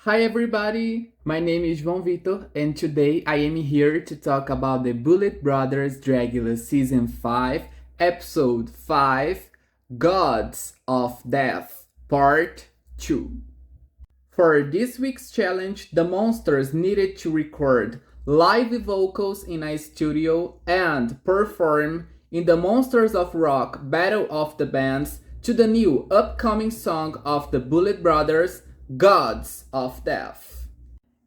Hi everybody, my name is João Vitor and today I am here to talk about the Boulet Brothers Dragula Season 5, Episode 5, Gods of Death, Part 2. For this week's challenge, the monsters needed to record live vocals in a studio and perform in the Monsters of Rock Battle of the Bands to the new upcoming song of the Boulet Brothers, Gods of Death.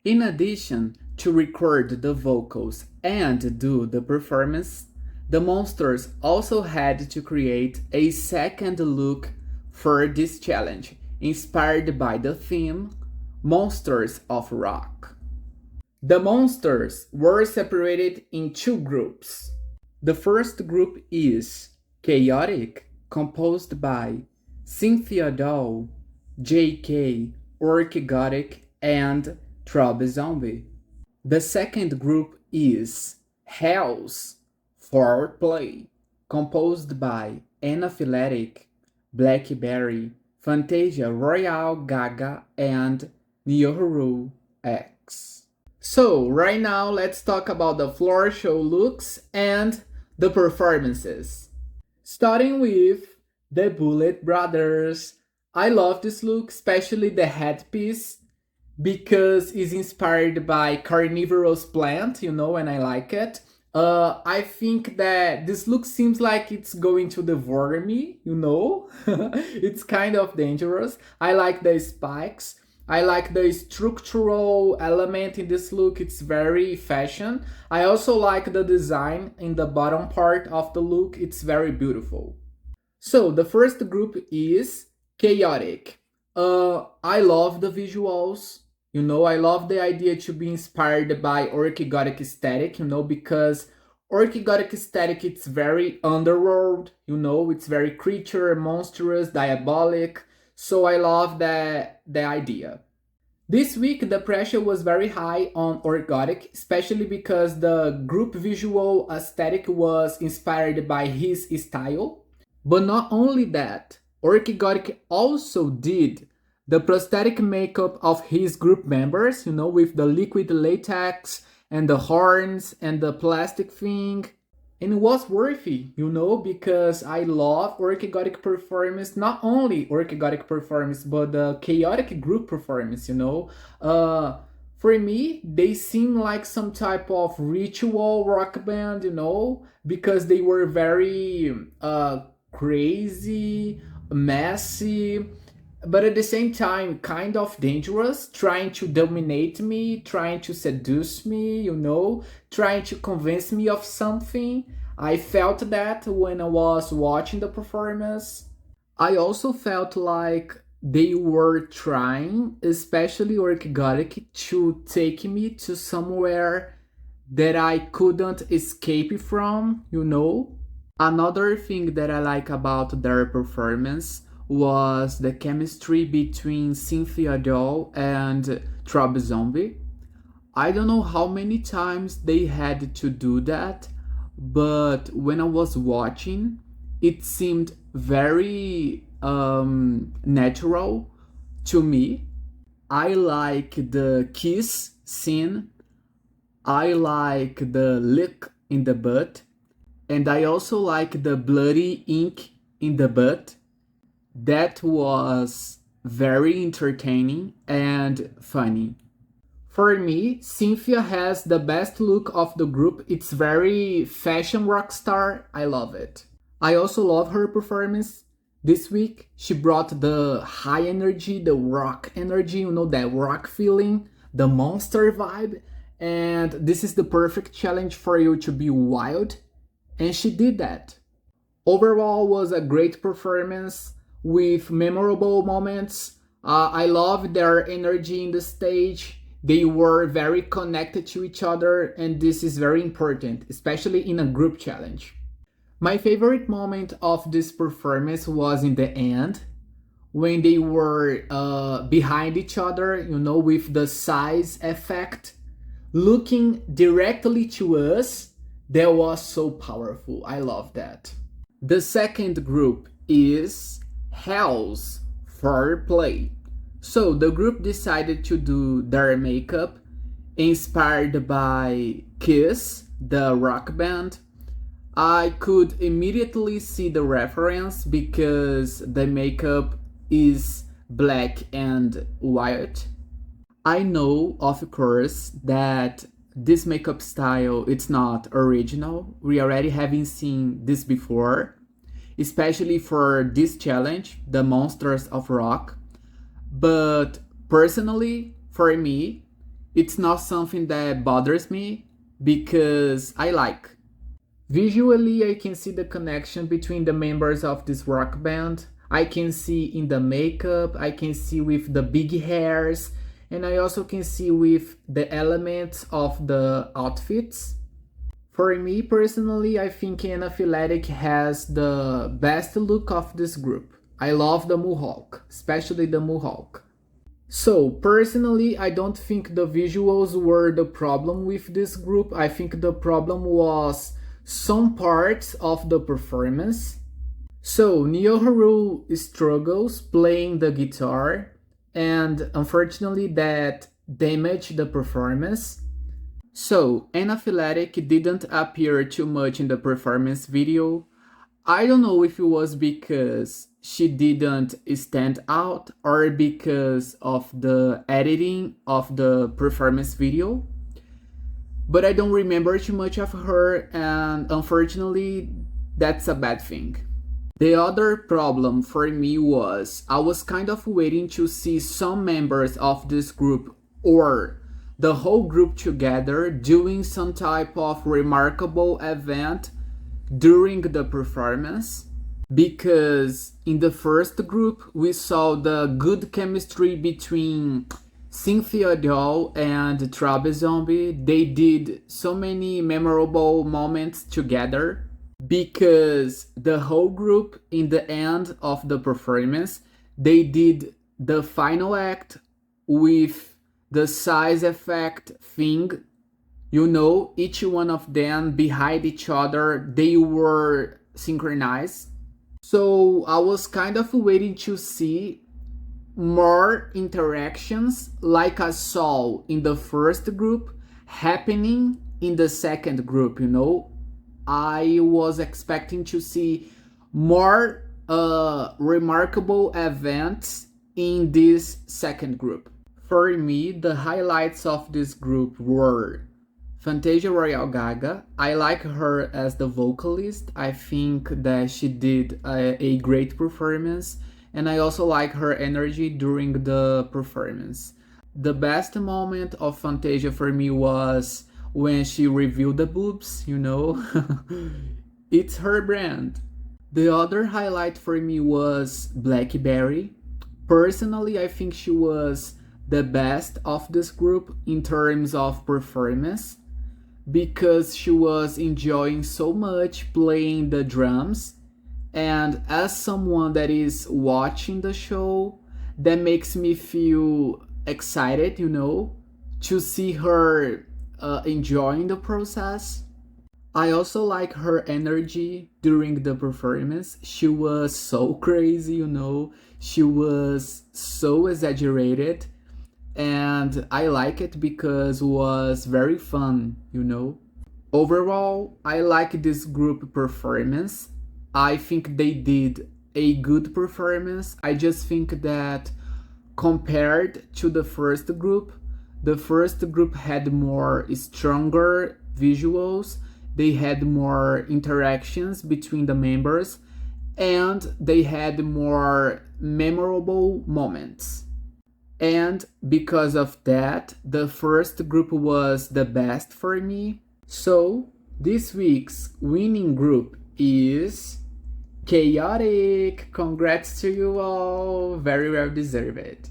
In addition to record the vocals and do the performance, the monsters also had to create a second look for this challenge, inspired by the theme Monsters of Rock. The monsters were separated in two groups. The first group is Chaotic, composed by Cynthia Doll, JK, Orchigothic, and Trob Zombie. The second group is Hells, Foreplay, composed by Anaphyletic, Blackberry, Fantasia Royal Gaga, and Nyohuru X. So, right now, let's talk about the floor show looks and the performances. Starting with the Boulet Brothers. I love this look, especially the headpiece, because it's inspired by carnivorous plant, and I like it. I think that this look seems like it's going to devour me, It's kind of dangerous. I like the spikes. I like the structural element in this look. It's very fashion. I also like the design in the bottom part of the look. It's very beautiful. So the first group is Chaotic. I love the visuals. I love the idea to be inspired by Orchigothic aesthetic, because Orchigothic aesthetic, it's very underworld, it's very creature, monstrous, diabolic. So I love the idea. This week, the pressure was very high on Orchigothic, especially because the group visual aesthetic was inspired by his style. But not only that, Orchigothic also did the prosthetic makeup of his group members, with the liquid latex and the horns and the plastic thing. And it was worthy, because I love Orchigothic performance, not only Orchigothic performance, but the Chaotic group performance, For me, they seem like some type of ritual rock band, because they were very crazy, messy, but at the same time kind of dangerous, trying to dominate me, trying to seduce me, trying to convince me of something. I felt that when I was watching the performance. I also felt like they were trying, especially Orchigothic, to take me to somewhere that I couldn't escape from, Another thing that I like about their performance was the chemistry between Cynthia Doll and Trob Zombie. I don't know how many times they had to do that, but when I was watching, it seemed very natural to me. I like the kiss scene. I like the lick in the butt. And I also like the bloody ink in the butt. That was very entertaining and funny. For me, Cynthia has the best look of the group. It's very fashion rock star. I love it. I also love her performance. This week, she brought the high energy, the rock energy, that rock feeling, the monster vibe. And this is the perfect challenge for you to be wild. And she did that. Overall, was a great performance with memorable moments. I love their energy in the stage. They were very connected to each other, and this is very important, especially in a group challenge. My favorite moment of this performance was in the end, when they were behind each other, with the size effect, looking directly to us. That was so powerful. I love that. The second group is Hell's Foreplay. So the group decided to do their makeup inspired by Kiss, the rock band. I could immediately see the reference because the makeup is black and white. I know, of course, that this makeup style it's not original. We already having seen this before, especially for this challenge, the Monsters of Rock. But personally, for me, it's not something that bothers me because I like. Visually, I can see the connection between the members of this rock band. I can see in the makeup, I can see with the big hairs, and I also can see with the elements of the outfits. For me personally, I think Anaphylactic has the best look of this group. I love the mohawk, especially the mohawk. So, personally, I don't think the visuals were the problem with this group. I think the problem was some parts of the performance. So, Nyoharu struggles playing the guitar, and unfortunately, that damaged the performance. So, Anaphylactic didn't appear too much in the performance video. I don't know if it was because she didn't stand out or because of the editing of the performance video, but I don't remember too much of her, and unfortunately, that's a bad thing. The other problem for me was I was kind of waiting to see some members of this group or the whole group together doing some type of remarkable event during the performance, because in the first group we saw the good chemistry between Cynthia Doll and Trabe Zombie. They did so many memorable moments together because the whole group in the end of the performance they did the final act with the size effect thing. You know, each one of them behind each other, they were synchronized. So I was kind of waiting to see more interactions like I saw in the first group happening in the second group, you know. I was expecting to see more remarkable events in this second group. For me, the highlights of this group were Fantasia Royale Gaga. I like her as the vocalist. I think that she did a great performance, and I also like her energy during the performance. The best moment of Fantasia for me was when she revealed the boobs, you know. It's her brand. The other highlight for me was Blackberry. Personally, I think she was the best of this group in terms of performance because she was enjoying so much playing the drums, and as someone that is watching the show, that makes me feel excited, you know, to see her enjoying the process. I also like her energy during the performance. She was so crazy, you know, she was so exaggerated, and I like it because it was very fun, you know. Overall, I like this group performance. I think they did a good performance. I just think that compared to the first group had more stronger visuals, they had more interactions between the members, and they had more memorable moments. And because of that, the first group was the best for me. So, this week's winning group is Chaotic. Congrats to you all, very well deserved.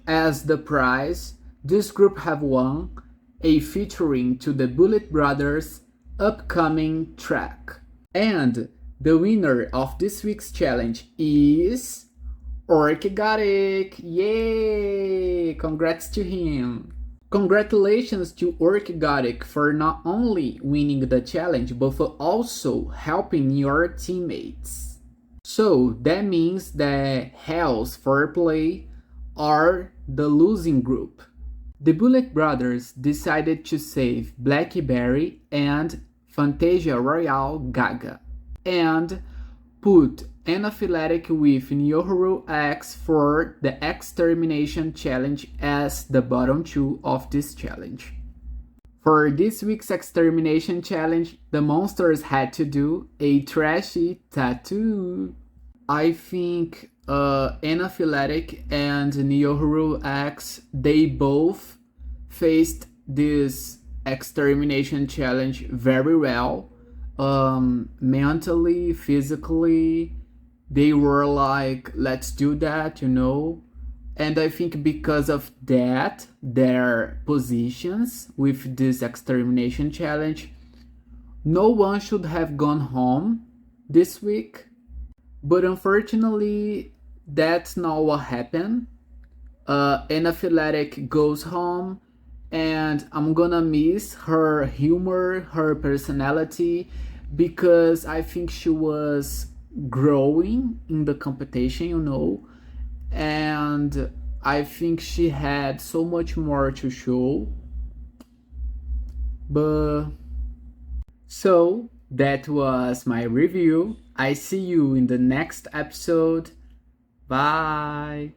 As the prize, this group have won a featuring to the Boulet Brothers upcoming track. And the winner of this week's challenge is Orchigodic. Yay! Congrats to him. Congratulations to Orchigodic for not only winning the challenge but for also helping your teammates. So that means that Hell's Foreplay are the losing group. The Boulet Brothers decided to save Blackberry and Fantasia Royale Gaga, and put Anaphylactic with Nyohuru X for the Extermination Challenge as the bottom two of this challenge. For this week's Extermination Challenge, the monsters had to do a trashy tattoo. I think Anaphylactic and Nyohuru X, they both faced this Extermination Challenge very well. Mentally, physically, they were like, let's do that, you know. And I think because of that, their positions with this Extermination Challenge, no one should have gone home this week. But unfortunately, that's not what happened. Anaphylactic goes home, and I'm gonna miss her humor, her personality, because I think she was growing in the competition, you know, and I think she had so much more to show. But so that was my review. I see you in the next episode. Bye.